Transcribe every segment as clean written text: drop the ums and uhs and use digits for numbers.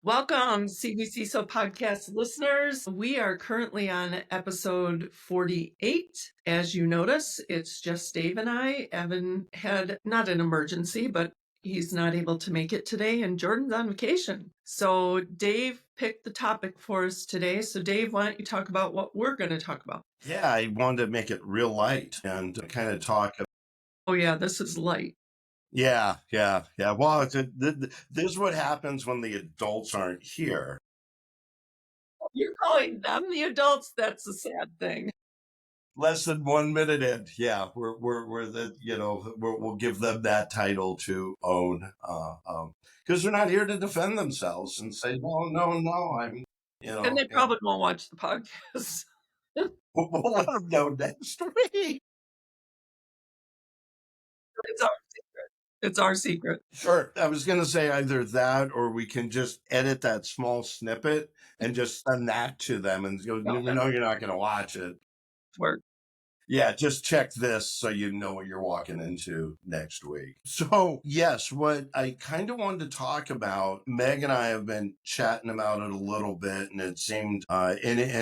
Welcome, CvCISO podcast listeners. We are currently on episode 48. As you notice, it's just Dave and I. Evan had not an emergency, but he's not able to make it today, and Jordan's on vacation. So Dave picked the topic for us today. So Dave, why don't you talk about what we're going to talk about? Yeah, I wanted to make it real light and kind of talk. Oh yeah, this is light. Yeah. Well, this is what happens when the adults aren't here. You're calling them the adults? That's a sad thing. Less than 1 minute in, yeah, we're the we'll give them that title to own, because they're not here to defend themselves and say no, I'm And they probably won't watch the podcast. we'll let them know next week. It's our secret. It's our secret. Sure. I was going to say either that or we can just edit that small snippet and just send that to them and go, No, we know you're not going to watch it. Work. Yeah, just check this so you know what you're walking into next week. So, yes, what I kind of wanted to talk about, Meg and I have been chatting about it a little bit, and it seemed an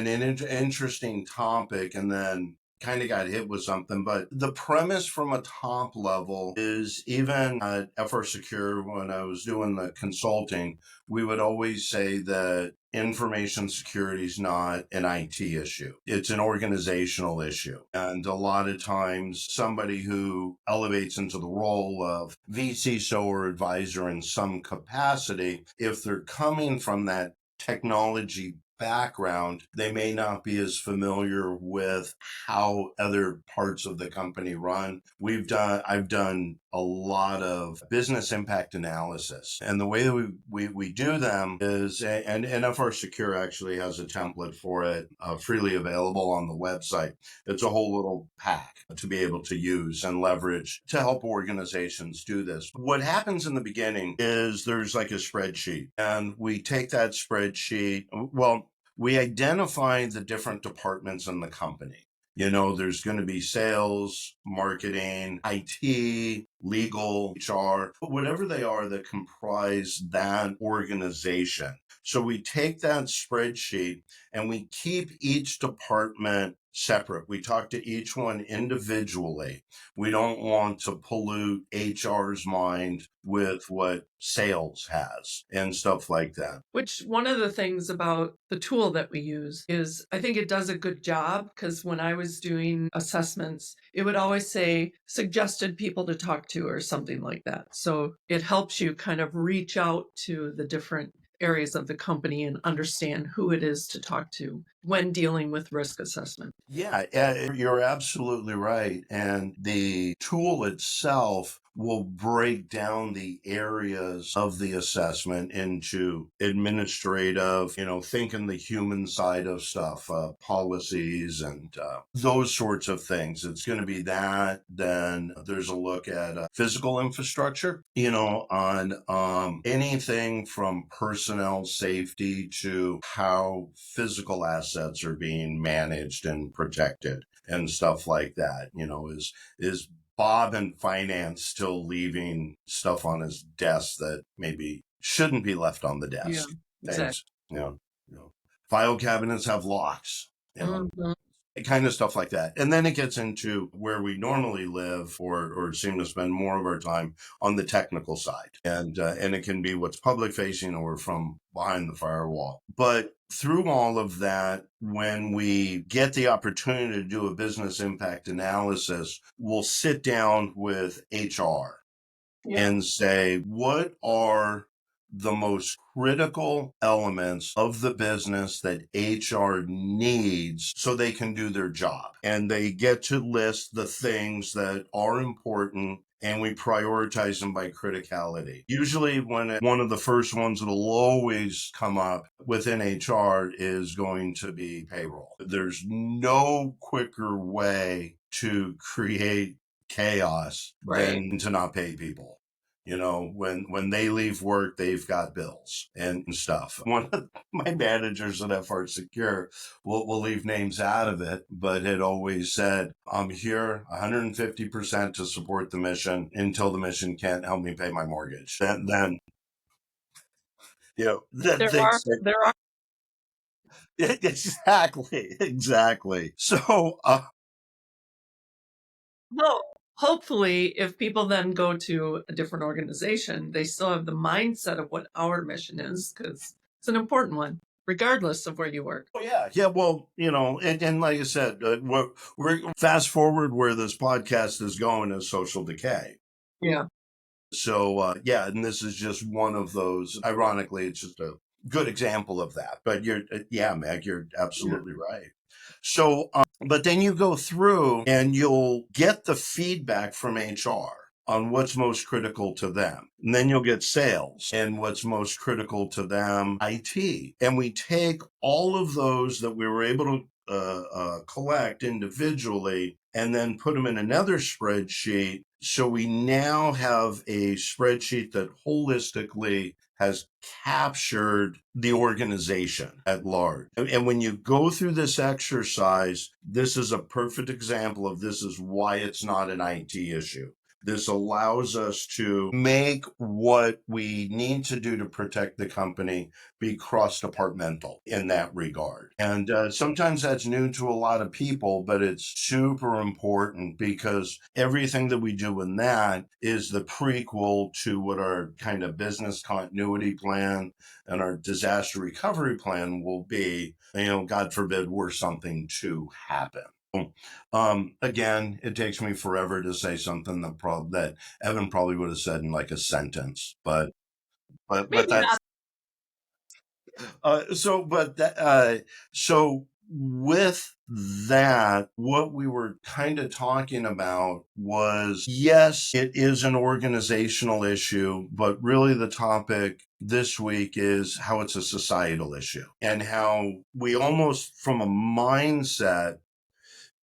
interesting topic, and then kind of got hit with something. But the premise from a top level is, even at FR Secure, when I was doing the consulting, we would always say that information security is not an IT issue. It's an organizational issue. And a lot of times somebody who elevates into the role of vCISO or advisor in some capacity, if they're coming from that technology background, they may not be as familiar with how other parts of the company run. I've done a lot of business impact analysis, and the way that we do them is, and NFR Secure actually has a template for it, freely available on the website. It's a whole little pack to be able to use and leverage to help organizations do this. What happens in the beginning is there's like a spreadsheet, and we take that spreadsheet. Well, we identify the different departments in the company. There's going to be sales, marketing, IT, legal, HR, whatever they are that comprise that organization. So we take that spreadsheet and we keep each department separate. We talk to each one individually. We don't want to pollute HR's mind with what sales has and stuff like that. Which one of the things about the tool that we use is I think it does a good job, because when I was doing assessments, it would always say suggested people to talk to or something like that. So it helps you kind of reach out to the different areas of the company and understand who it is to talk to when dealing with risk assessment. Yeah, you're absolutely right. And the tool itself will break down the areas of the assessment into administrative, thinking the human side of stuff, policies and those sorts of things. It's going to be that. Then there's a look at physical infrastructure, on anything from personnel safety to how physical assets are being managed and protected and stuff like that. Is Bob in finance still leaving stuff on his desk that maybe shouldn't be left on the desk? Yeah, exactly. File cabinets have locks, kind of stuff like that. And then it gets into where we normally live or seem to spend more of our time on the technical side. And it can be what's public facing or from behind the firewall. But through all of that, when we get the opportunity to do a business impact analysis, we'll sit down with HR and say, what are the most critical elements of the business that HR needs so they can do their job? And they get to list the things that are important, and we prioritize them by criticality. Usually one of the first ones that'll always come up within HR is going to be payroll. There's no quicker way to create chaos than to not pay people. When they leave work, they've got bills and stuff. One of my managers at FR Secure will leave names out of it, but it always said, I'm here 150% to support the mission until the mission can't help me pay my mortgage. Then You know, that There things are there are exactly. So, no. Hopefully, if people then go to a different organization, they still have the mindset of what our mission is, because it's an important one, regardless of where you work. oh yeah, yeah. Well, you know, and like I said, we're fast forward where this podcast is going is social decay. Yeah. So yeah, and this is just one of those. Ironically, it's just a good example of that. But yeah, Meg, you're Yeah. absolutely right. So, but then you go through and you'll get the feedback from HR on what's most critical to them. And then you'll get sales and what's most critical to them, IT. And we take all of those that we were able to collect individually and then put them in another spreadsheet. So we now have a spreadsheet that holistically has captured the organization at large. And when you go through this exercise, this is a perfect example of this is why it's not an IT issue. This allows us to make what we need to do to protect the company be cross-departmental in that regard. And sometimes that's new to a lot of people, but it's super important because everything that we do in that is the prequel to what our kind of business continuity plan and our disaster recovery plan will be, you know, God forbid were something to happen. Again, it takes me forever to say something that Evan probably would have said in like a sentence, but Maybe that's not. so with that, what we were kind of talking about was, yes, it is an organizational issue, but really the topic this week is how it's a societal issue and how we almost from a mindset,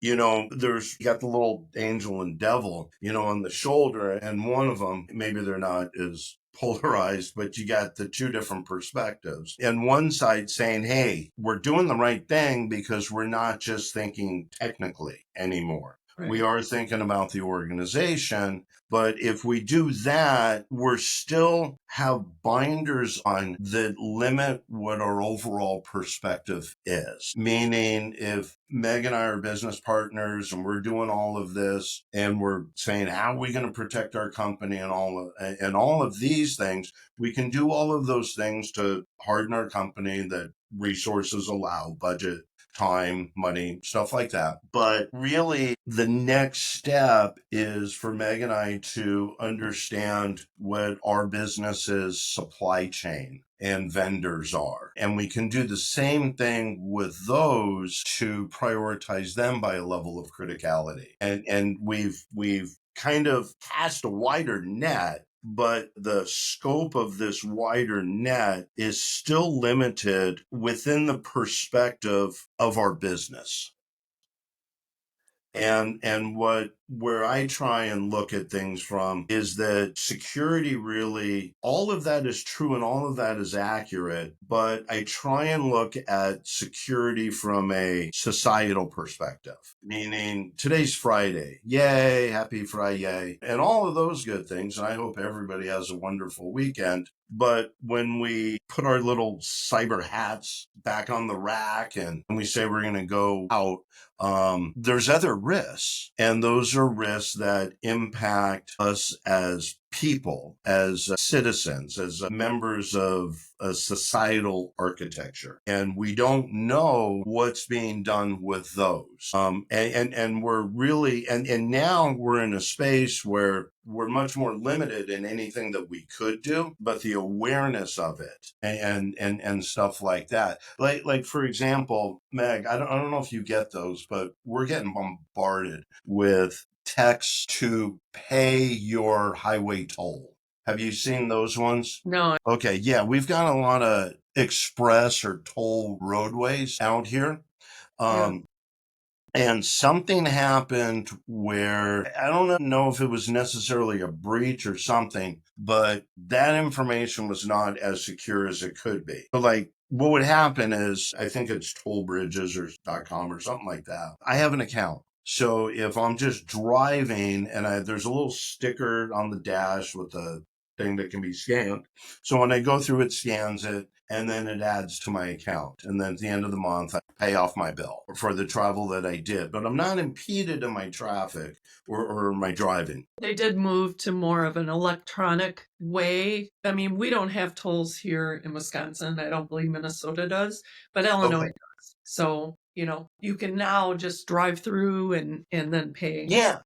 you know, there's you got the little angel and devil, you know, on the shoulder, and one of them, maybe they're not as polarized, but you got the two different perspectives. And one side saying, hey, we're doing the right thing because we're not just thinking technically anymore. We Right. are thinking about the organization. But if we do that, we're still have binders on that limit what our overall perspective is. Meaning, if Meg and I are business partners and we're doing all of this and we're saying, how are we going to protect our company and all of these things, we can do all of those things to harden our company that resources allow, budget, time, money, stuff like that. But really, the next step is for Meg and I to understand what our business's supply chain and vendors are. And we can do the same thing with those to prioritize them by a level of criticality. And we've kind of cast a wider net, but the scope of this wider net is still limited within the perspective of our business. And where I try and look at things from is that security really, all of that is true and all of that is accurate, but I try and look at security from a societal perspective, meaning today's Friday. Yay, happy Friday, and all of those good things. And I hope everybody has a wonderful weekend. But when we put our little cyber hats back on the rack and we say we're going to go out, there's other risks, and those are risks that impact us as people, as citizens, as members of a societal architecture. And we don't know what's being done with those. And we're really, and now we're in a space where we're much more limited in anything that we could do, but the awareness of it and stuff like that. Like for example, Meg, I don't know if you get those, but we're getting bombarded with texts to pay your highway toll. Have you seen those ones? No. Okay, yeah, we've got a lot of express or toll roadways out here. Yeah. Um, and something happened where I don't know if it was necessarily a breach or something, but that information was not as secure as it could be. So like what would happen is I think it's tollbridges or .com or something like that. I have an account. So if I'm just driving and there's a little sticker on the dash with a thing that can be scanned. So when I go through, it scans it, and then it adds to my account. And then at the end of the month, I pay off my bill for the travel that I did. But I'm not impeded in my traffic or my driving. They did move to more of an electronic way. I mean, we don't have tolls here in Wisconsin. I don't believe Minnesota does, but Illinois Okay. does. So, you can now just drive through and then pay. Yeah.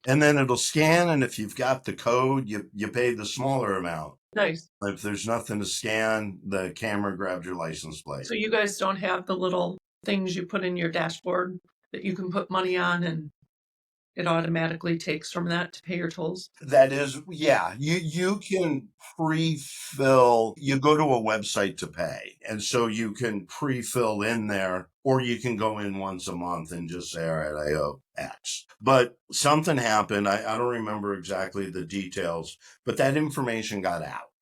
And then it'll scan, and if you've got the code, you pay the smaller amount. Nice. If there's nothing to scan, the camera grabs your license plate. So you guys don't have the little things you put in your dashboard that you can put money on and it automatically takes from that to pay your tolls? That is, yeah, you can pre-fill, you go to a website to pay. And so you can pre-fill in there, or you can go in once a month and just say, all right, I owe X. But something happened. I don't remember exactly the details, but that information got out.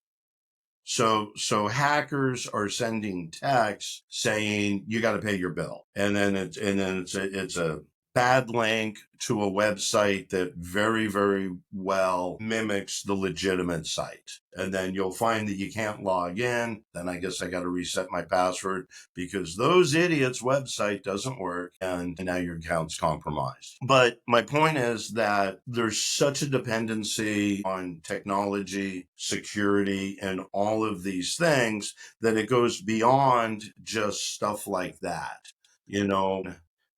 So hackers are sending texts saying you got to pay your bill, and then it's a bad link to a website that very, very well mimics the legitimate site. And then you'll find that you can't log in. Then I guess I got to reset my password because those idiots' website doesn't work, and now your account's compromised. But my point is that there's such a dependency on technology, security, and all of these things that it goes beyond just stuff like that.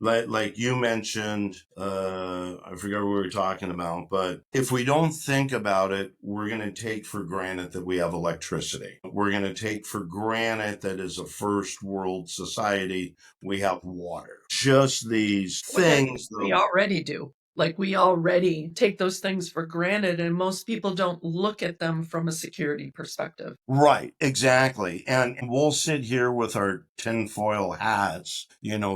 Like you mentioned, I forget what we were talking about, but if we don't think about it, we're going to take for granted that we have electricity. We're going to take for granted that as a first world society, we have water. Just these things. We already do. Like, we already take those things for granted, and most people don't look at them from a security perspective. Right, exactly. And we'll sit here with our tinfoil hats,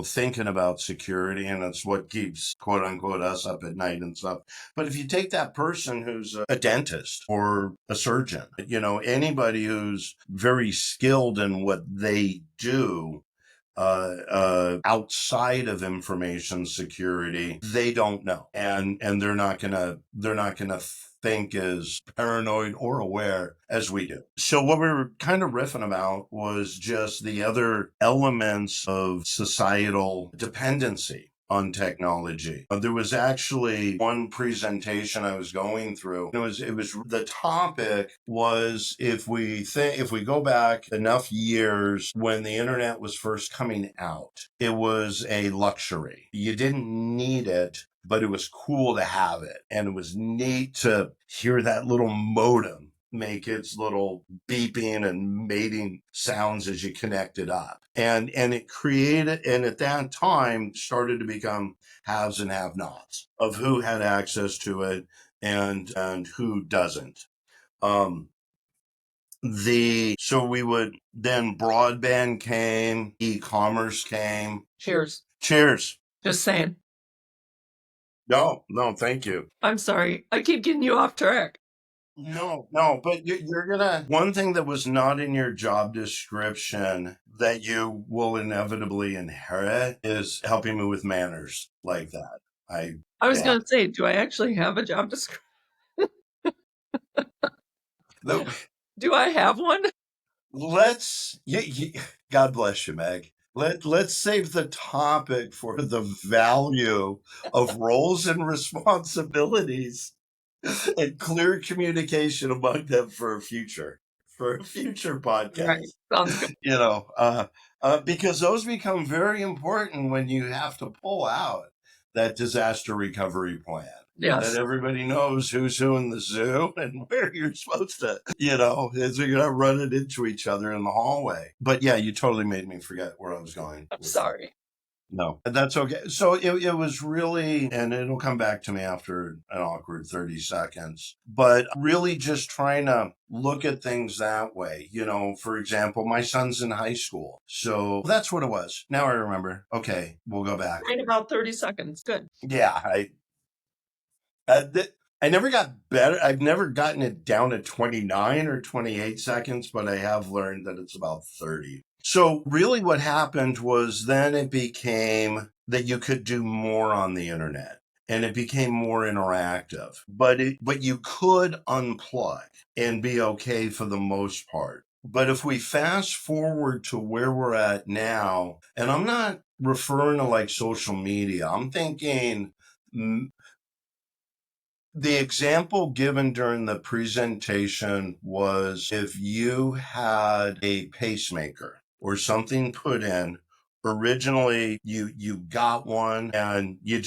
thinking about security, and it's what keeps, quote unquote, us up at night and stuff. But if you take that person who's a dentist or a surgeon, anybody who's very skilled in what they do, outside of information security, they don't know, and they're not gonna think as paranoid or aware as we do. So what we were kind of riffing about was just the other elements of societal dependency on technology. There was actually one presentation I was going through. It was the topic was if we go back enough years when the internet was first coming out, it was a luxury. You didn't need it, but it was cool to have it. And it was neat to hear that little modem make its little beeping and mating sounds as you connect it up. And it created, and at that time started to become haves and have-nots of who had access to it and who doesn't. So we would, then broadband came, e-commerce came. Cheers. Cheers. Just saying. No, thank you. I'm sorry. I keep getting you off track. No, but you're gonna, one thing that was not in your job description that you will inevitably inherit is helping me with manners like that. I was going to say, do I actually have a job description? Do I have one? God bless you, Meg. Let's save the topic for the value of roles and responsibilities and clear communication among them for a future podcast. Right. Sounds good. Because those become very important when you have to pull out that disaster recovery plan. Yes. That everybody knows who's who in the zoo and where you're supposed to, as you're not running into each other in the hallway. But yeah, you totally made me forget where I was going. I'm sorry. No, that's okay. So it was really, and it'll come back to me after an awkward 30 seconds, but really just trying to look at things that way. For example, my son's in high school. So that's what it was. Now I remember. Okay, we'll go back. Right about 30 seconds. Good. Yeah, I never got better. I've never gotten it down to 29 or 28 seconds, but I have learned that it's about 30. So really what happened was then it became that you could do more on the internet. and it became more interactive. But you could unplug and be okay for the most part. But if we fast forward to where we're at now, and I'm not referring to like social media, I'm thinking the example given during the presentation was if you had a pacemaker or something put in. Originally, you got one and you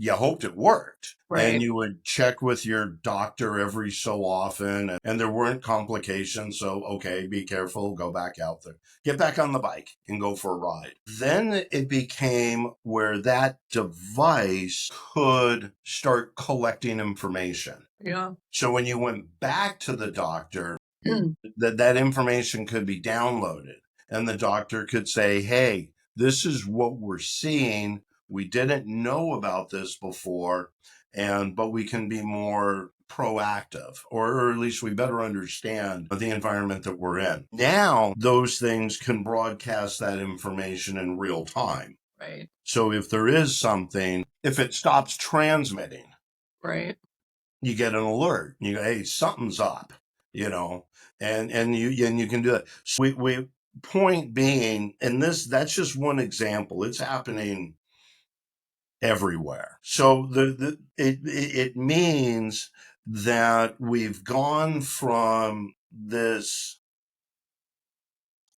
hoped it worked. And Right. you would check with your doctor every so often, and there weren't complications. So, okay, be careful, go back out there, get back on the bike and go for a ride. Then it became where that device could start collecting information. Yeah. So when you went back to the doctor, that information could be downloaded, and the doctor could say, hey, this is what we're seeing. We didn't know about this before, but we can be more proactive, or at least we better understand the environment that we're in. Now, those things can broadcast that information in real time. Right. So if there is something, if it stops transmitting, Right. you get an alert. You go, hey, something's up, and you can do it. So we point being, and that's just one example. It's happening everywhere. So it means that we've gone from this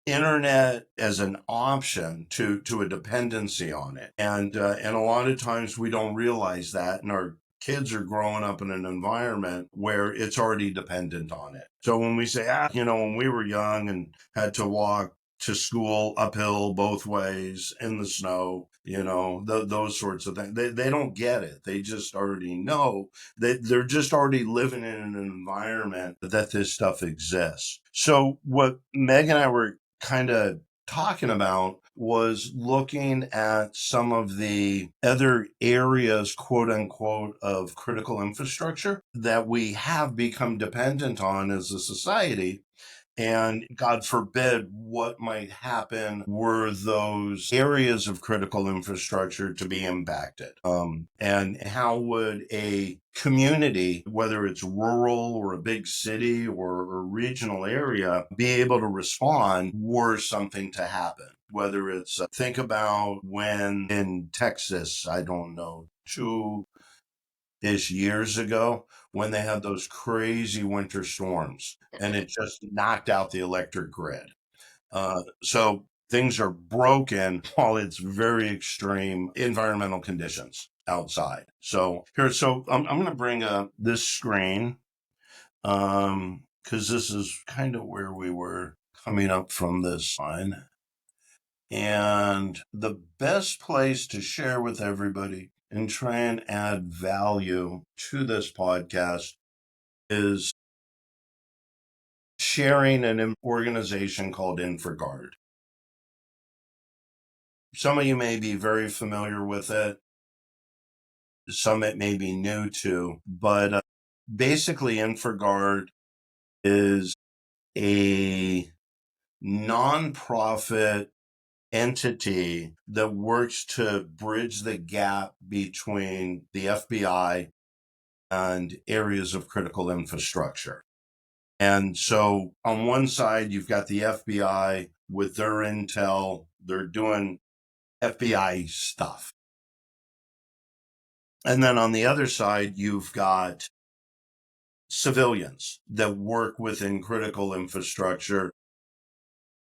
internet as an option to a dependency on it, and a lot of times we don't realize that, and our kids are growing up in an environment where it's already dependent on it. So when we say, when we were young and had to walk to school uphill both ways in the snow, those sorts of things, they don't get it. They just already know that they're just already living in an environment that this stuff exists. So what Meg and I were kind of talking about was looking at some of the other areas, quote unquote, of critical infrastructure that we have become dependent on as a society. And God forbid what might happen were those areas of critical infrastructure to be impacted. And how would a community, whether it's rural or a big city or a regional area, be able to respond were something to happen? Whether it's, think about when in Texas, I don't know, 2-ish years ago, when they had those crazy winter storms and it just knocked out the electric grid. So things are broken while it's very extreme environmental conditions outside. So I'm going to bring up this screen because this is kind of where we were coming up from this line. And the best place to share with everybody and try and add value to this podcast is sharing an organization called Infragard. Some of you may be very familiar with it. Some it may be new to, but basically Infragard is a nonprofit entity that works to bridge the gap between the FBI and areas of critical infrastructure. And so on one side, you've got the FBI with their intel, they're doing FBI stuff. And then on the other side, you've got civilians that work within critical infrastructure.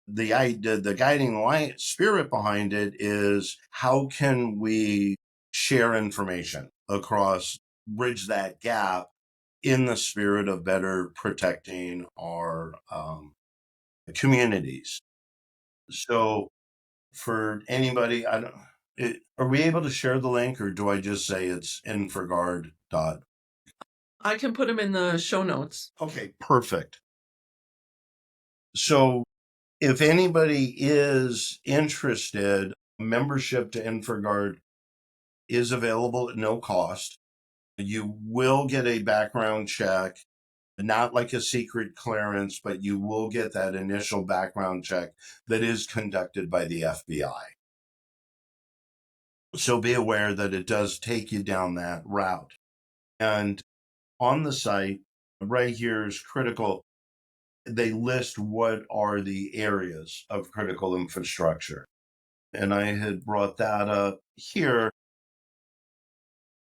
The guiding light spirit behind it is how can we share information across, bridge that gap in the spirit of better protecting our communities. So for anybody, are we able to share the link, or do I just say it's Infragard dot? I can put them in the show notes. Okay, perfect. So if anybody is interested, membership to Infragard is available at no cost. You will get a background check, not like a secret clearance, but you will get that initial background check that is conducted by the FBI. So be aware that it does take you down that route. And on the site, right here is critical. They list what are the areas of critical infrastructure. And I had brought that up here.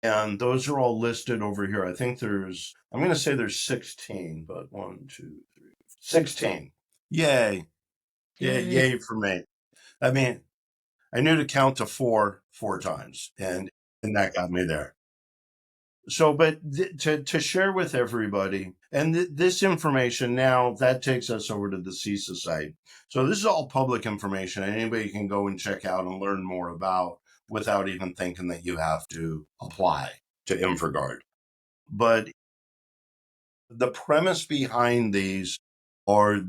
And those are all listed over here. I think I'm going to say there's 16, but 1, 2, 3, 16. Yay. Yay for me. I mean, I knew to count to four times, and that got me there. So, but to share with everybody, and this information now, that takes us over to the CISA site. So this is all public information. Anybody can go and check out and learn more about without even thinking that you have to apply to Infragard. But the premise behind these are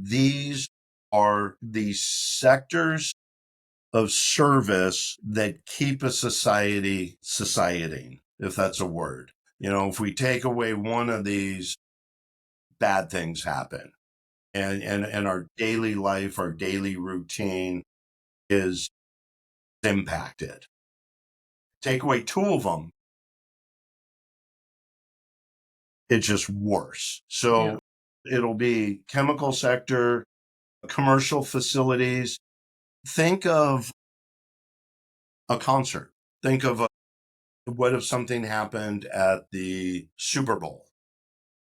the sectors of service that keep a society, if that's a word. If we take away one of these, bad things happen. And our daily life, our daily routine is impacted. Take away two of them, it's just worse. So it'll be chemical sector, commercial facilities. Think of a concert. Think of what if something happened at the Super Bowl?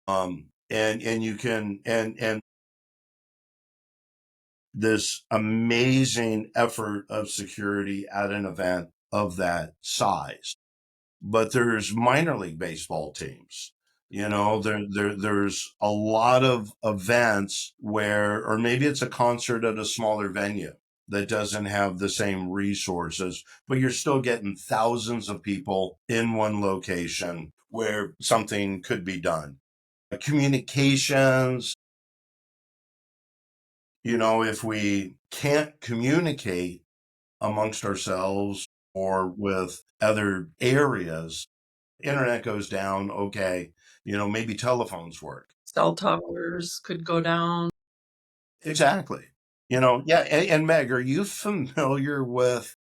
And you can and this amazing effort of security at an event of that size. But there's minor league baseball teams. There's a lot of events where, or maybe it's a concert at a smaller venue that doesn't have the same resources, but you're still getting thousands of people in one location where something could be done. Communications, if we can't communicate amongst ourselves or with other areas, internet goes down. Okay. Maybe telephones work. Cell towers could go down. Exactly. Yeah. And Meg, are you familiar with,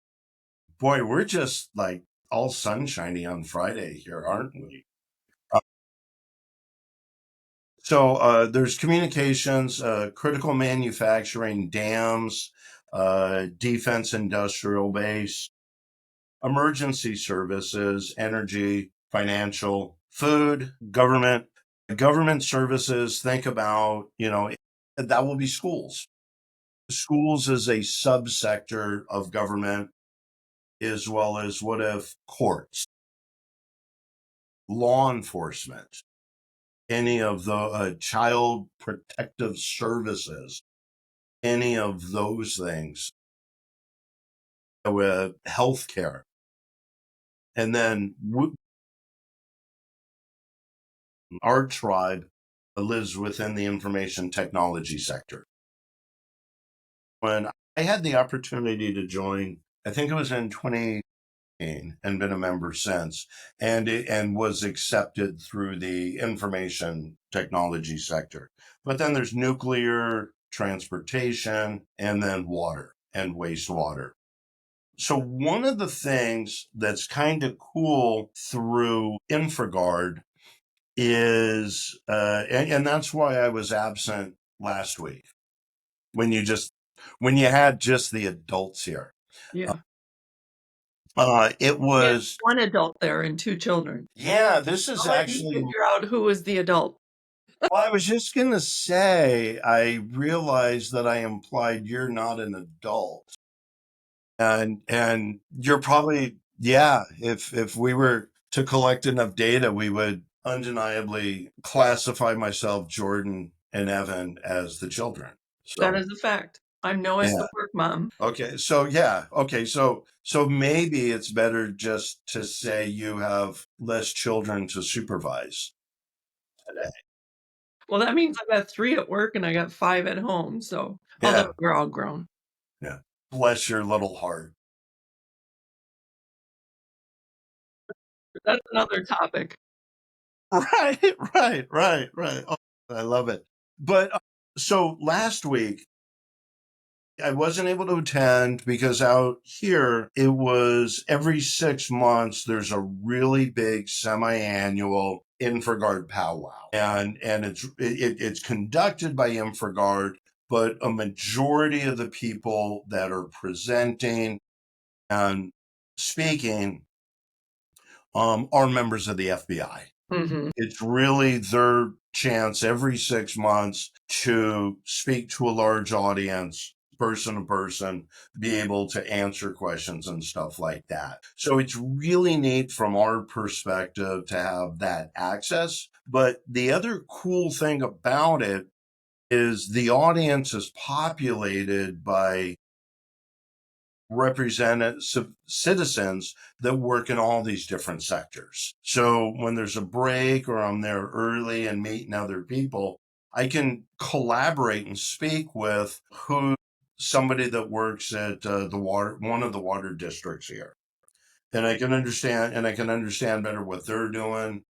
boy, we're just like all sunshiny on Friday here, aren't we? So there's communications, critical manufacturing, dams, defense industrial base, emergency services, energy, financial, food, government. Government services, think about, that will be schools. Schools is a subsector of government, as well as what if courts, law enforcement, any of the child protective services, any of those things, with healthcare. And then our tribe lives within the information technology sector. When I had the opportunity to join, I think it was in 2018, and been a member since, and was accepted through the information technology sector. But then there's nuclear, transportation, and then water and wastewater. So one of the things that's kind of cool through Infragard is, and that's why I was absent last week when you had just the adults here. Yeah. It was one adult there and two children. Yeah, this is I'll let you actually. figure out who was the adult. Well, I was just gonna say, I realized that I implied you're not an adult, and you're probably, yeah. If we were to collect enough data, we would undeniably classify myself, Jordan, and Evan as the children. That So is a fact. I'm Noah's yeah. the work mom. Okay. So yeah. Okay. So maybe it's better just to say you have less children to supervise today. Well, that means I've got 3 at work and I got 5 at home. So, although Yeah. we're all grown. Yeah. Bless your little heart. That's another topic. Right. Oh, I love it. But so last week, I wasn't able to attend because out here it was every 6 months. There's a really big semi-annual Infragard powwow, and it's conducted by Infragard, but a majority of the people that are presenting and speaking are members of the FBI. Mm-hmm. It's really their chance every 6 months to speak to a large audience, person to person, be able to answer questions and stuff like that. So it's really neat from our perspective to have that access. But the other cool thing about it is the audience is populated by represented citizens that work in all these different sectors. So when there's a break or I'm there early and meeting other people, I can collaborate and speak with somebody that works at one of the water districts here. And I can understand better what they're doing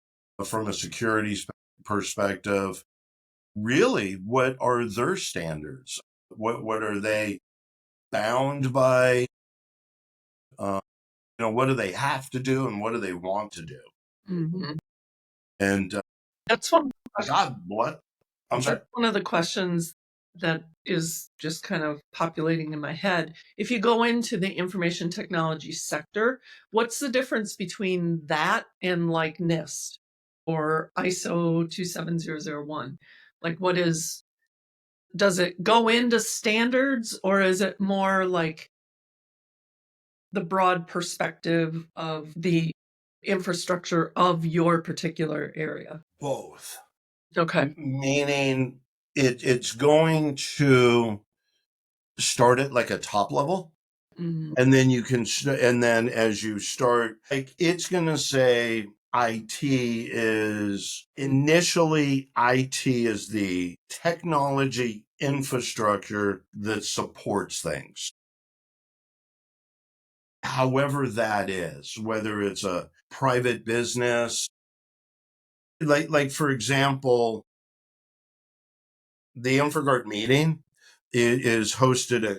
from a security perspective. Really, what are their standards? What are they bound by? Uh, what do they have to do and what do they want to do? Mm-hmm. And That's one. God, what? I'm sorry. That's one of the questions that is just kind of populating in my head. If you go into the information technology sector, what's the difference between that and like NIST or ISO 27001? Like, does it go into standards or is it more like the broad perspective of the infrastructure of your particular area? Both. Okay. Meaning it's going to start at like a top level. Mm-hmm. And then and then as you start, like it's going to say IT is the technology infrastructure that supports things. However that is, whether it's a private business, like for example, the Infragard meeting is hosted at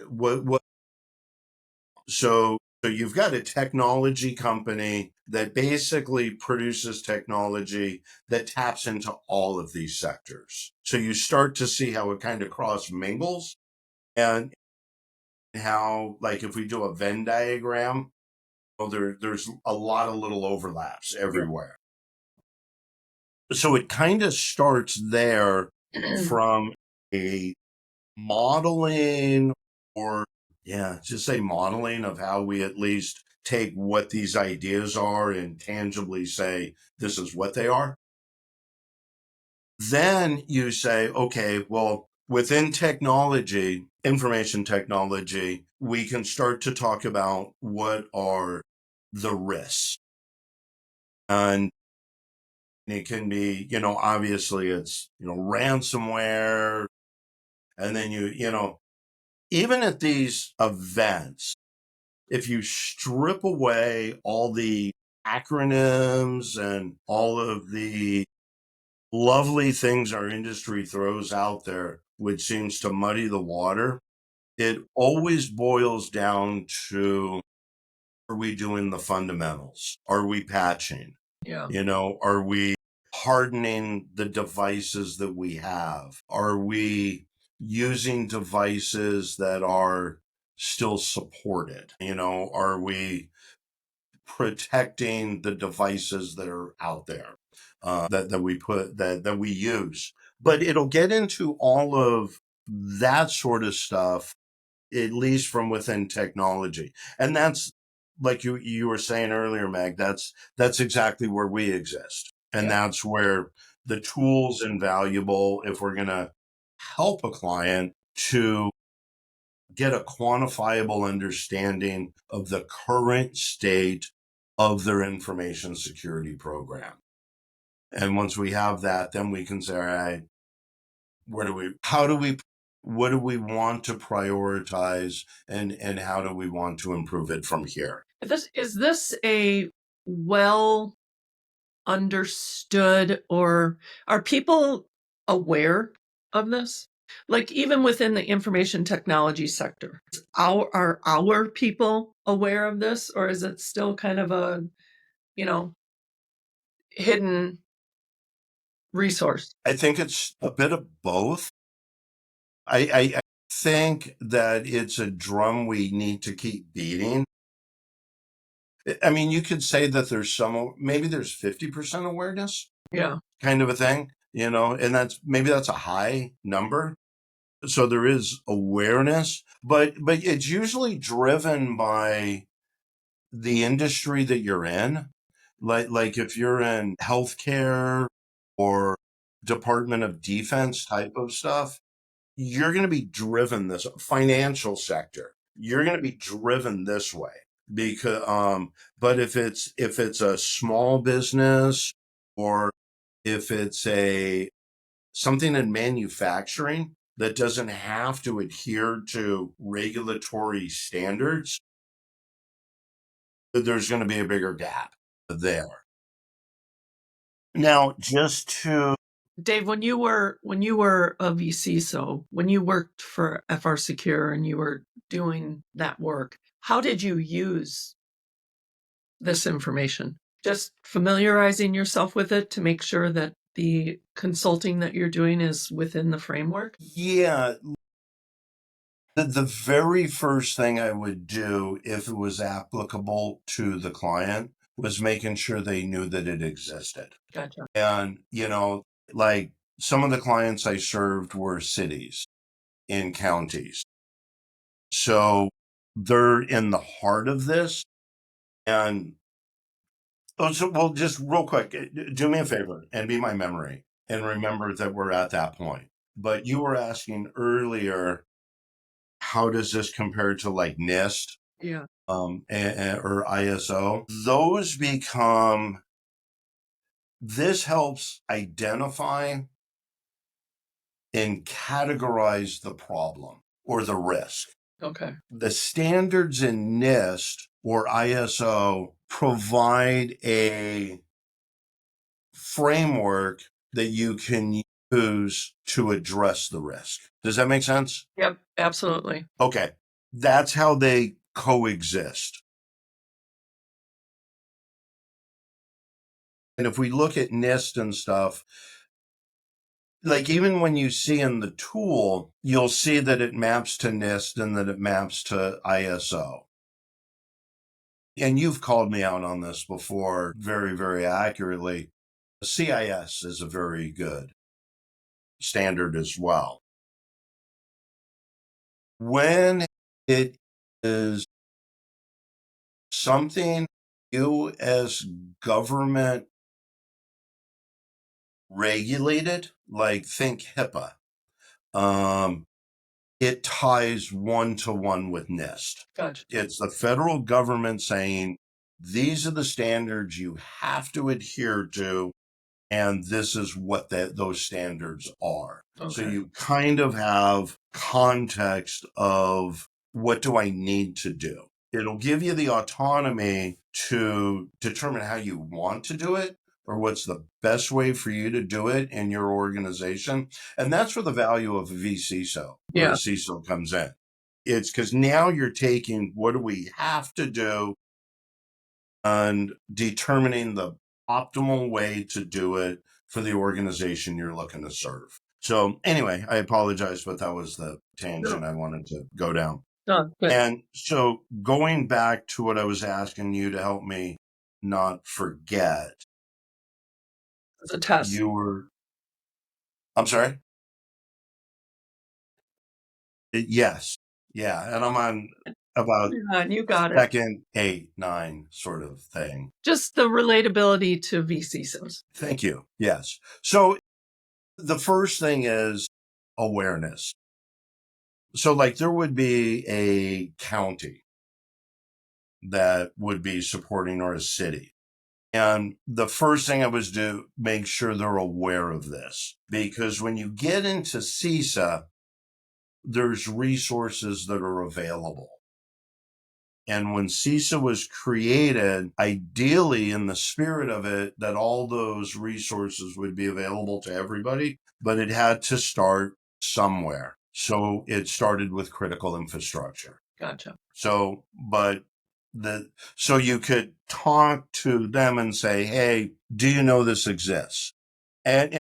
so you've got a technology company that basically produces technology that taps into all of these sectors. So you start to see how it kind of cross mingles and how, like, if we do a Venn diagram, well, there's a lot of little overlaps everywhere. So it kind of starts there from a modeling or just say modeling of how we at least take what these ideas are and tangibly say this is what they are. Then you say, okay, well, within technology, information technology, we can start to talk about what are the risks. And it can be, obviously it's, ransomware. And then even at these events, if you strip away all the acronyms and all of the lovely things our industry throws out there, which seems to muddy the water, it always boils down to, are we doing the fundamentals? Are we patching? Yeah. Are we hardening the devices that we have? Are we using devices that are still supported? Are we protecting the devices that are out there that we use? But it'll get into all of that sort of stuff, at least from within technology. And that's like you were saying earlier, Meg, that's exactly where we exist. And that's where the tool's invaluable if we're going to help a client to get a quantifiable understanding of the current state of their information security program. And once we have that, then we can say, all right, what do we want to prioritize and how do we want to improve it from here? Is this a well understood or are people aware of this? Like even within the information technology sector, are our people aware of this, or is it still kind of a, hidden resource? I think it's a bit of both. I think that it's a drum we need to keep beating. I mean, you could say that maybe there's 50% awareness Yeah. kind of a thing, and that's a high number. So there is awareness, but it's usually driven by the industry that you're in. Like if you're in healthcare or Department of Defense type of stuff, you're going to be driven this financial sector. You're going to be driven this way because but if it's a small business, or if it's a something in manufacturing that doesn't have to adhere to regulatory standards, there's going to be a bigger gap there. Now, just to Dave, when you were a vCISO, when you worked for FR Secure and you were doing that work, how did you use this information? Just familiarizing yourself with it to make sure that the consulting that you're doing is within the framework? yeah, the very first thing I would do if it was applicable to the client was making sure they knew that it existed. Gotcha. And, like some of the clients I served were cities in counties. So they're in the heart of this. And well, just real quick, do me a favor and be my memory and remember that we're at that point. But you were asking earlier, how does this compare to like NIST? Yeah. Or ISO? This helps identify and categorize the problem or the risk. Okay. The standards in NIST or ISO provide a framework that you can use to address the risk. Does that make sense? Yep, absolutely. Okay. That's how they coexist. And if we look at NIST and stuff, like even when you see in the tool, you'll see that it maps to NIST and that it maps to ISO. And you've called me out on this before very, very accurately. CIS is a very good standard as well. When it is something U.S. government regulated, like think HIPAA, it ties 1-to-1 with NIST. Gotcha. It's the federal government saying, these are the standards you have to adhere to, and this is what those standards are. Okay. So you kind of have context of what do I need to do. It'll give you the autonomy to determine how you want to do it or what's the best way for you to do it in your organization. And that's where the value of a vCISO or a CISO comes in. It's because now you're taking what do we have to do and determining the optimal way to do it for the organization you're looking to serve. So anyway, I apologize, but that was the tangent I wanted to go down. Good. And so going back to what I was asking you to help me not forget. It's a test. I'm sorry? Yes. Yeah. And I'm on about You got it. second 8, 9 sort of thing. Just the relatability to vCISOs. Thank you. Yes. So the first thing is awareness. So like there would be a county that would be supporting, or a city. And the first thing I was to make sure they're aware of this, because when you get into CISA, there's resources that are available. And when CISA was created, ideally in the spirit of it, that all those resources would be available to everybody, but it had to start somewhere. So it started with critical infrastructure. Gotcha. So you could talk to them and say, hey, do you know this exists? And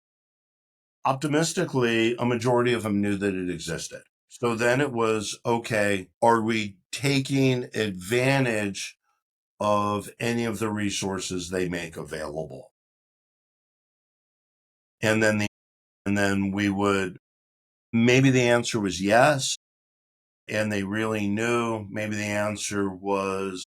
optimistically, a majority of them knew that it existed. So then it was, okay, are we taking advantage of any of the resources they make available? And then we would, maybe the answer was yes, and they really knew. Maybe the answer was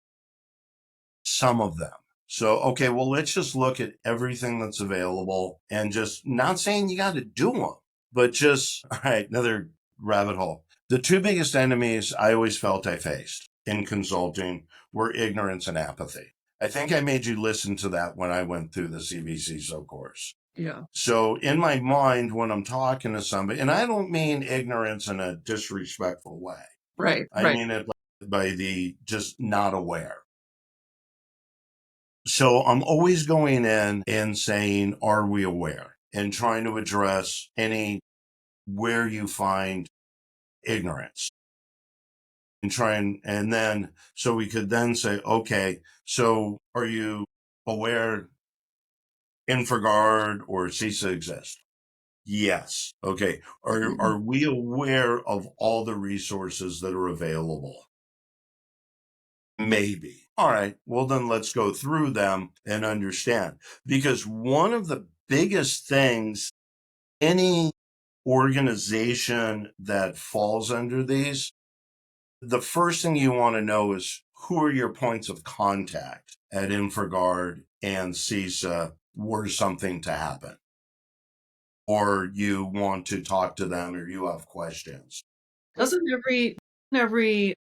some of them. So, okay, well, let's just look at everything that's available and just not saying you got to do them, but just, all right, another rabbit hole. The two biggest enemies I always felt I faced in consulting were ignorance and apathy. I think I made you listen to that when I went through the CvCISO course. Yeah. So in my mind, when I'm talking to somebody, and I don't mean ignorance in a disrespectful way. Right. I mean it by the just not aware. So I'm always going in and saying, are we aware? And trying to address where you find ignorance. And then, so we could then say, okay, so are you aware Infragard or CISA exist? Yes. Okay. Are we aware of all the resources that are available? Maybe. All right. Well, then let's go through them and understand. Because one of the biggest things any organization that falls under these, the first thing you want to know is who are your points of contact at Infragard and CISA were something to happen, or you want to talk to them or you have questions. Doesn't every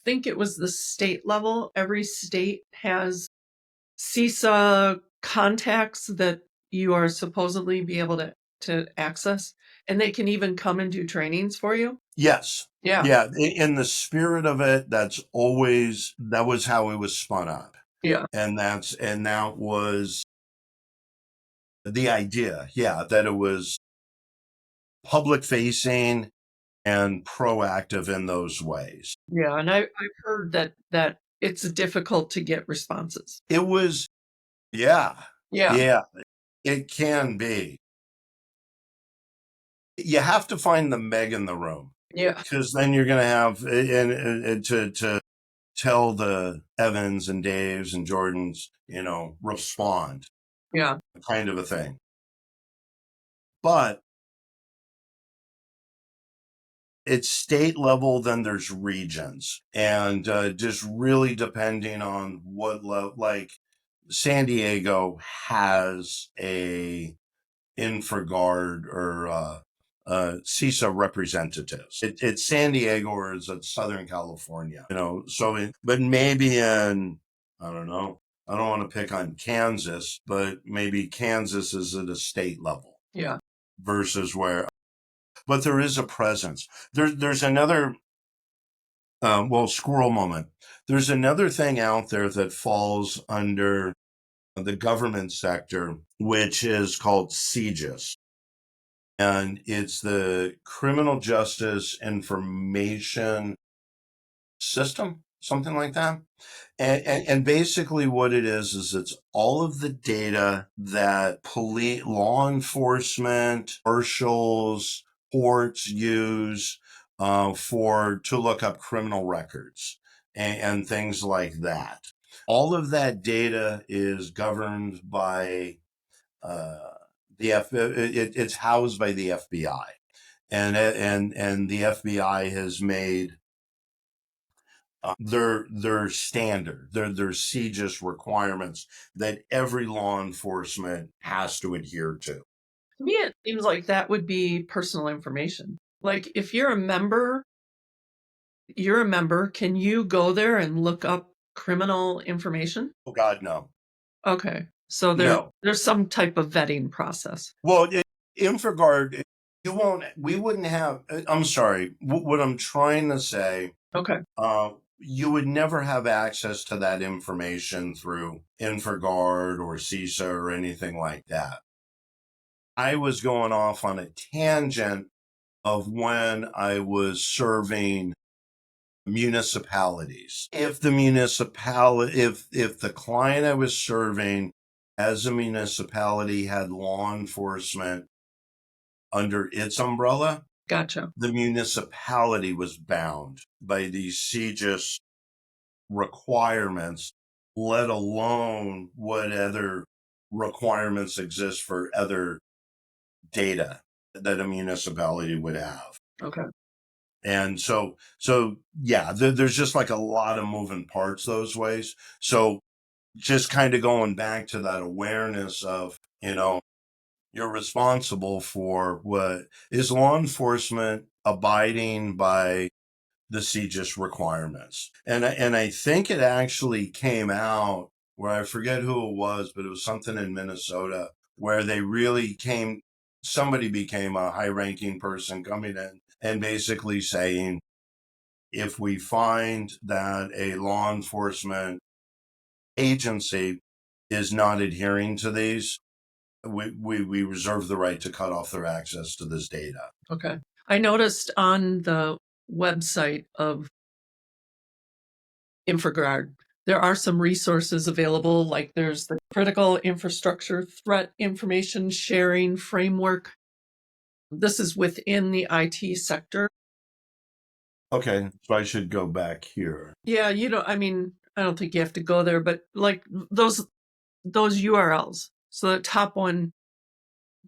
think it was the state level, every state has CISA contacts that you are supposedly be able to access, and they can even come and do trainings for you? Yes. Yeah. Yeah. In the spirit of it, that was how it was spun up. Yeah. And that was the idea. Yeah. That it was public facing and proactive in those ways. Yeah. And I've heard that it's difficult to get responses. It was, yeah. Yeah. Yeah. It can be. You have to find the Meg in the room. Yeah. Because then you're going to have, and to tell the Evans and Daves and Jordans, respond, Yeah. kind of a thing. But it's state level, then there's regions, and just really depending on what level, like San Diego has a Infragard or CISA representatives. It's San Diego or is it Southern California? But maybe I don't know. I don't want to pick on Kansas, but maybe Kansas is at a state level. Yeah. Versus but there is a presence. There's another, squirrel moment. There's another thing out there that falls under the government sector, which is called CGIS. And it's the Criminal Justice Information System, something like that. And basically what it is it's all of the data that police, law enforcement, marshals, courts use to look up criminal records and things like that. All of that data is governed by it's housed by the FBI, and the FBI has made their standard, their CGIS requirements that every law enforcement has to adhere to. To me, it seems like that would be personal information. Like if you're a member, can you go there and look up criminal information? Oh God, no. Okay. So No. there's some type of vetting process. Well, Infragard, we wouldn't have, I'm sorry, what I'm trying to say, Okay. you would never have access to that information through Infragard or CISA or anything like that. I was going off on a tangent of when I was serving municipalities. If the municipality, if the client I was serving as a municipality had law enforcement under its umbrella, Gotcha. the municipality was bound by these CGIS requirements, let alone what other requirements exist for other data that a municipality would have. Okay. And so yeah, there's just like a lot of moving parts those ways. So just kind of going back to that awareness of, you're responsible for what is law enforcement abiding by the CGIS requirements. And I think it actually came out where I forget who it was, but it was something in Minnesota where they really somebody became a high ranking person coming in and basically saying, if we find that a law enforcement agency is not adhering to these, we reserve the right to cut off their access to this data. Okay. I noticed on the website of Infragard, there are some resources available, like there's the Critical Infrastructure Threat Information Sharing Framework. This is within the IT sector. Okay, so I should go back here. Yeah, I don't think you have to go there, but like those URLs. So the top one,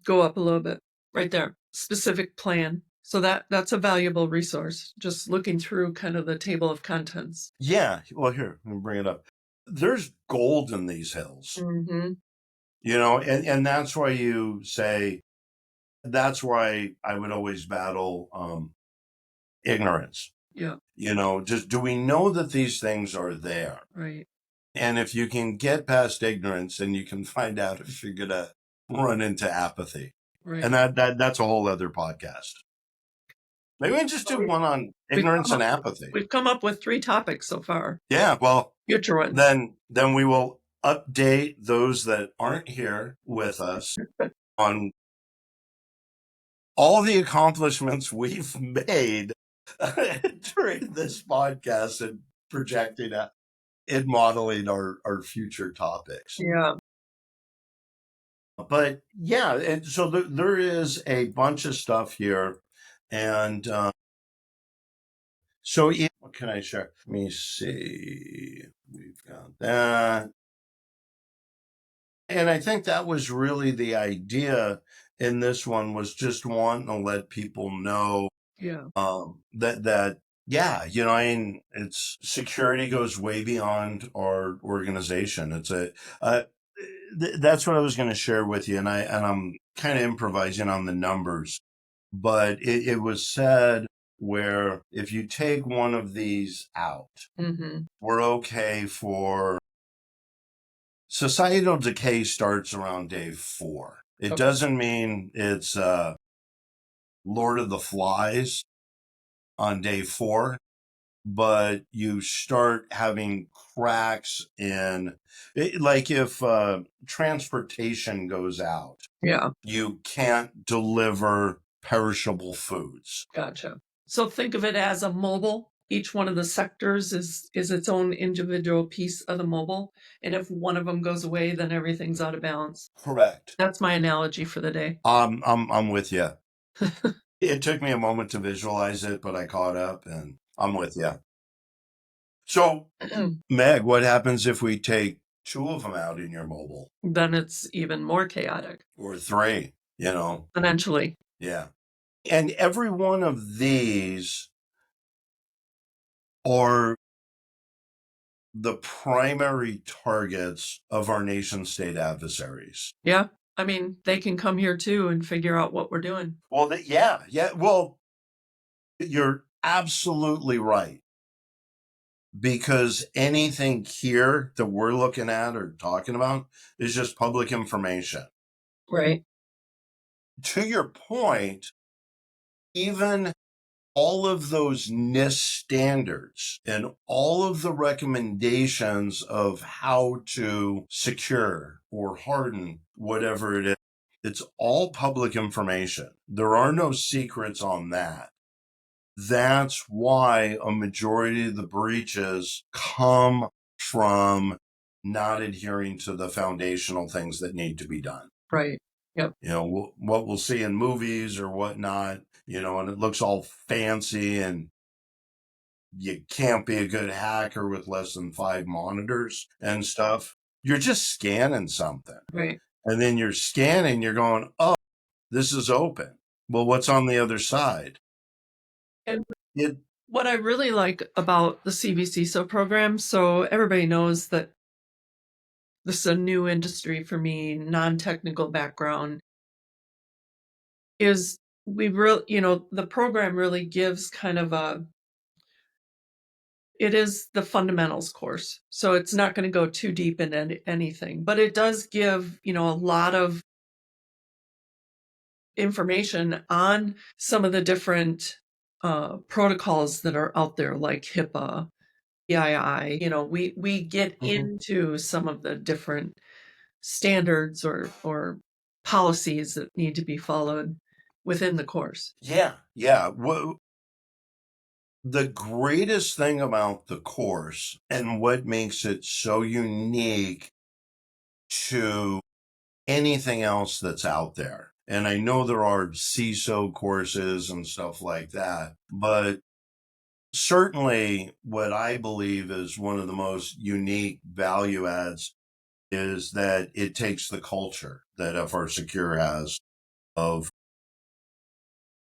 go up a little bit right there, specific plan. So that's a valuable resource, just looking through kind of the table of contents. Yeah, well, here, let me bring it up. There's gold in these hills, Mm-hmm. and that's why you say, that's why I would always battle ignorance. Yeah, Just do we know that these things are there? right. And if you can get past ignorance, then you can find out if you're going to run into apathy. Right. And that's a whole other podcast. Maybe we just do one on ignorance and apathy. We've come up with 3 topics so far. Yeah, well, Future ones. then we will update those that aren't here with us on all the accomplishments we've made during this podcast and projecting it and modeling our future topics. Yeah. But yeah, and so there is a bunch of stuff here. And what can I share? Let me see. We've got that. And I think that was really the idea in this one, was just wanting to let people know Yeah. that yeah, I mean, it's security goes way beyond our organization. It's that's what I was going to share with you, and I'm kind of improvising on the numbers, but it was said where if you take one of these out, Mm-hmm. we're okay for societal decay starts around day 4. It Okay. doesn't mean it's Lord of the Flies on day 4, but you start having cracks in it, like if transportation goes out. Yeah. You can't deliver perishable foods. Gotcha. So think of it as a mobile. Each one of the sectors is its own individual piece of the mobile. And if one of them goes away, then everything's out of balance. Correct. That's my analogy for the day. I'm with you. It took me a moment to visualize it, but I caught up and I'm with you. So, Meg, what happens if we take 2 of them out in your mobile? Then it's even more chaotic. Or 3, Eventually. Yeah. And every one of these are the primary targets of our nation state adversaries. Yeah. I mean, they can come here too and figure out what we're doing. Well, yeah. Well, you're absolutely right. Because anything here that we're looking at or talking about is just public information. Right. To your point, even all of those NIST standards and all of the recommendations of how to secure or harden whatever it is, It's all public information. There are no secrets on that. That's why a majority of the breaches come from not adhering to the foundational things that need to be done. Right. Yep. What we'll see in movies or whatnot, and it looks all fancy, and you can't be a good hacker with less than 5 monitors and stuff. You're just scanning something. Right. And then you're scanning, you're going, oh, this is open. Well, what's on the other side? And It, what I really like about the CvCISO program, so everybody knows that this is a new industry for me, non-technical background, is the program really gives kind of it is the fundamentals course. So it's not going to go too deep into anything, but it does give, a lot of information on some of the different protocols that are out there, like HIPAA, PII. We get into some of the different standards or policies that need to be followed within the course. Yeah. The greatest thing about the course and what makes it so unique to anything else that's out there, and I know there are CISO courses and stuff like that, but certainly what I believe is one of the most unique value adds is that it takes the culture that FR Secure has of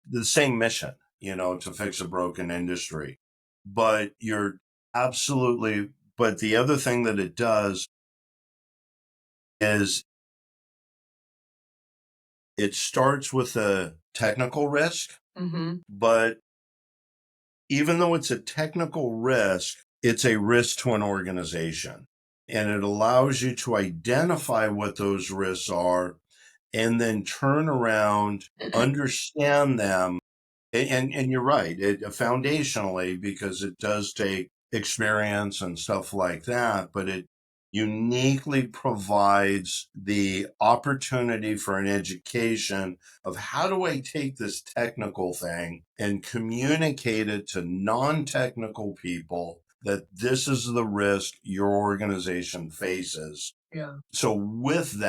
the same mission, to fix a broken industry. But but the other thing that it does is it starts with a technical risk, but even though it's a technical risk, it's a risk to an organization. And it allows you to identify what those risks are and then turn around, understand them. And you're right, foundationally, because it does take experience and stuff like that, but it uniquely provides the opportunity for an education of how do I take this technical thing and communicate it to non-technical people that this is the risk your organization faces. Yeah. So with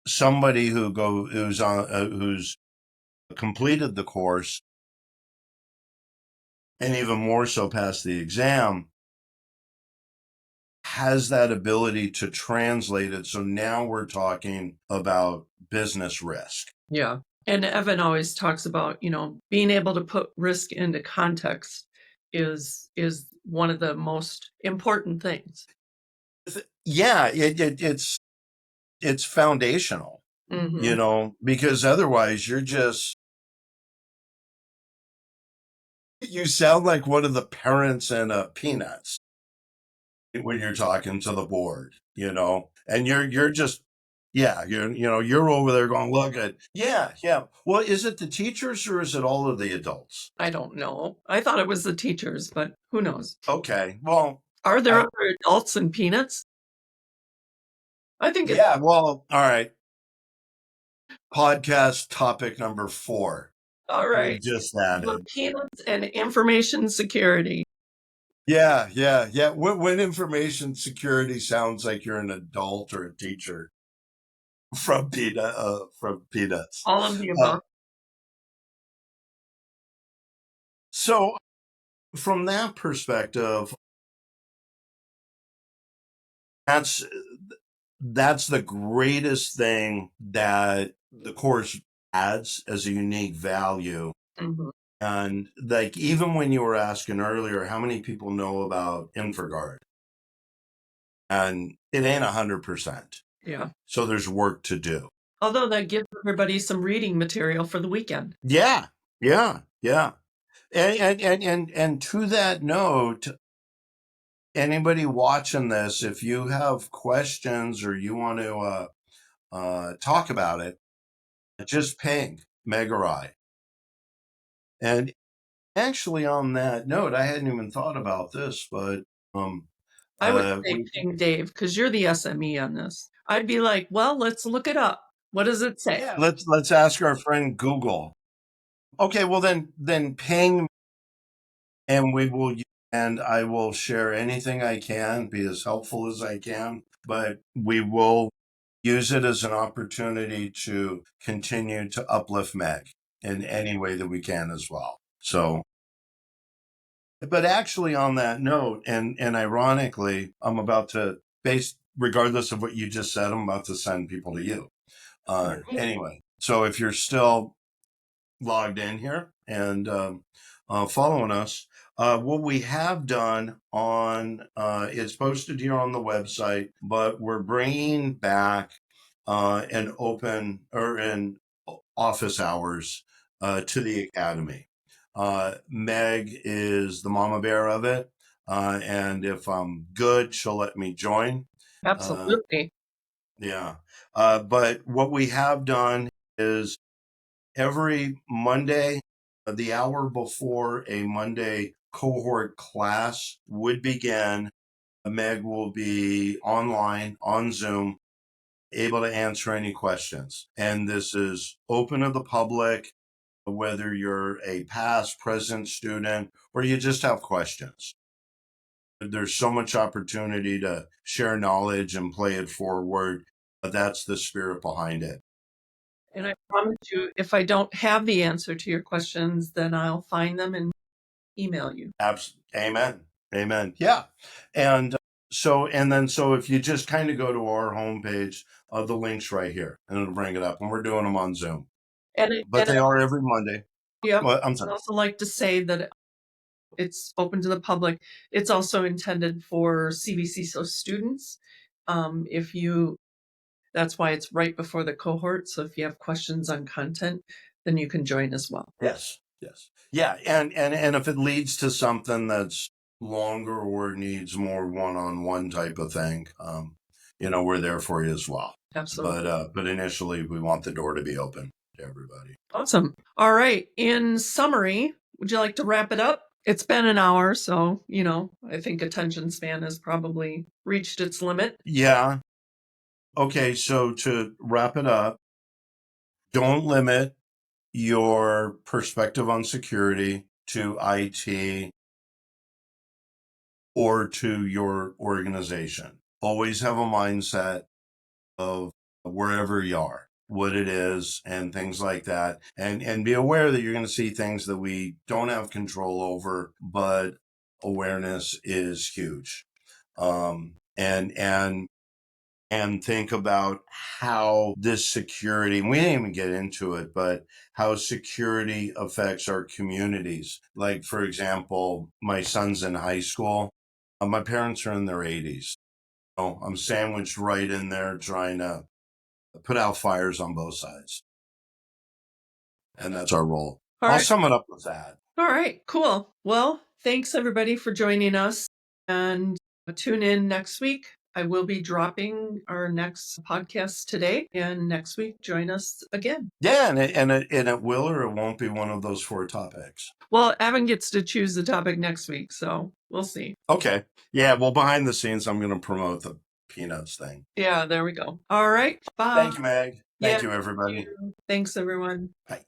somebody who's completed the course and even more so passed the exam has that ability to translate it. So now we're talking about business risk. Yeah. And Evan always talks about, being able to put risk into context is one of the most important things. Yeah, it's foundational, because otherwise you sound like one of the parents in Peanuts when you're talking to the board, and you're just, you're over there going, look at, yeah. Well, is it the teachers or is it all of the adults? I don't know. I thought it was the teachers, but who knows? Okay. Well, are there other adults in Peanuts? I think yeah. Well, all right. Podcast topic number 4. All right. We just added Peanuts and information security. Yeah. When information security sounds like you're an adult or a teacher from Peanuts. All of the above. So from that perspective, that's the greatest thing that the course adds as a unique value. And like, even when you were asking earlier, how many people know about Infragard? And it ain't 100%. Yeah. So there's work to do. Although that gives everybody some reading material for the weekend. Yeah. And to that note, anybody watching this, if you have questions or you want to talk about it, just ping Meg or I. And actually, on that note, I hadn't even thought about this, but I would say ping Dave because you're the SME on this. I'd be like, well, let's look it up. What does it say? Yeah, let's ask our friend Google. Okay, well then ping, and and I will share anything I can, be as helpful as I can, but we will use it as an opportunity to continue to uplift Meg in any way that we can as well. So, but actually on that note, and ironically, I'm about to regardless of what you just said, I'm about to send people to you. Anyway, so if you're still logged in here and following us, what we have done on it's posted here on the website, but we're bringing back an open or in office hours to the academy. Meg is the mama bear of it, and if I'm good, she'll let me join. Absolutely. Yeah, but what we have done is every Monday, the hour before a Monday cohort class would begin, Meg will be online on Zoom, able to answer any questions. And this is open to the public, whether you're a past, present student, or you just have questions. There's so much opportunity to share knowledge and play it forward. That's the spirit behind it. And I promise you, if I don't have the answer to your questions, then I'll find them and email you. Amen. Amen. Yeah. And so if you just kind of go to our homepage, the link's right here and it'll bring it up. And we're doing them on Zoom. But they are every Monday. Yep. Well, I'm I'd sorry. also like to say that it's open to the public. It's also intended for CvCISO students. That's why it's right before the cohort. So if you have questions on content, then you can join as well. Yes. Yes. Yeah. And if it leads to something that's longer or needs more one-on-one type of thing, we're there for you as well. Absolutely. But initially we want the door to be open to everybody. Awesome. All right. In summary, would you like to wrap it up? It's been an hour, so, I think attention span has probably reached its limit. Yeah. Okay, so to wrap it up, don't limit your perspective on security to IT or to your organization. Always have a mindset of wherever you are, what it is, and things like that. And be aware that you're going to see things that we don't have control over, but awareness is huge. And think about how this security, and we didn't even get into it, but how security affects our communities. Like, for example, my son's in high school. My parents are in their 80s. I'm sandwiched right in there trying to put out fires on both sides. And that's our role. I'll sum it up with that. All right, cool. Well, thanks everybody for joining us, and tune in next week. I will be dropping our next podcast today, and next week join us again. Yeah, and it will or it won't be one of those 4 topics. Well, Evan gets to choose the topic next week, so we'll see. Okay. Yeah, well, behind the scenes, I'm going to promote the peanuts thing. Yeah, there we go. All right. Bye. Thank you, Meg. Thank you, everybody. Thanks, everyone. Bye.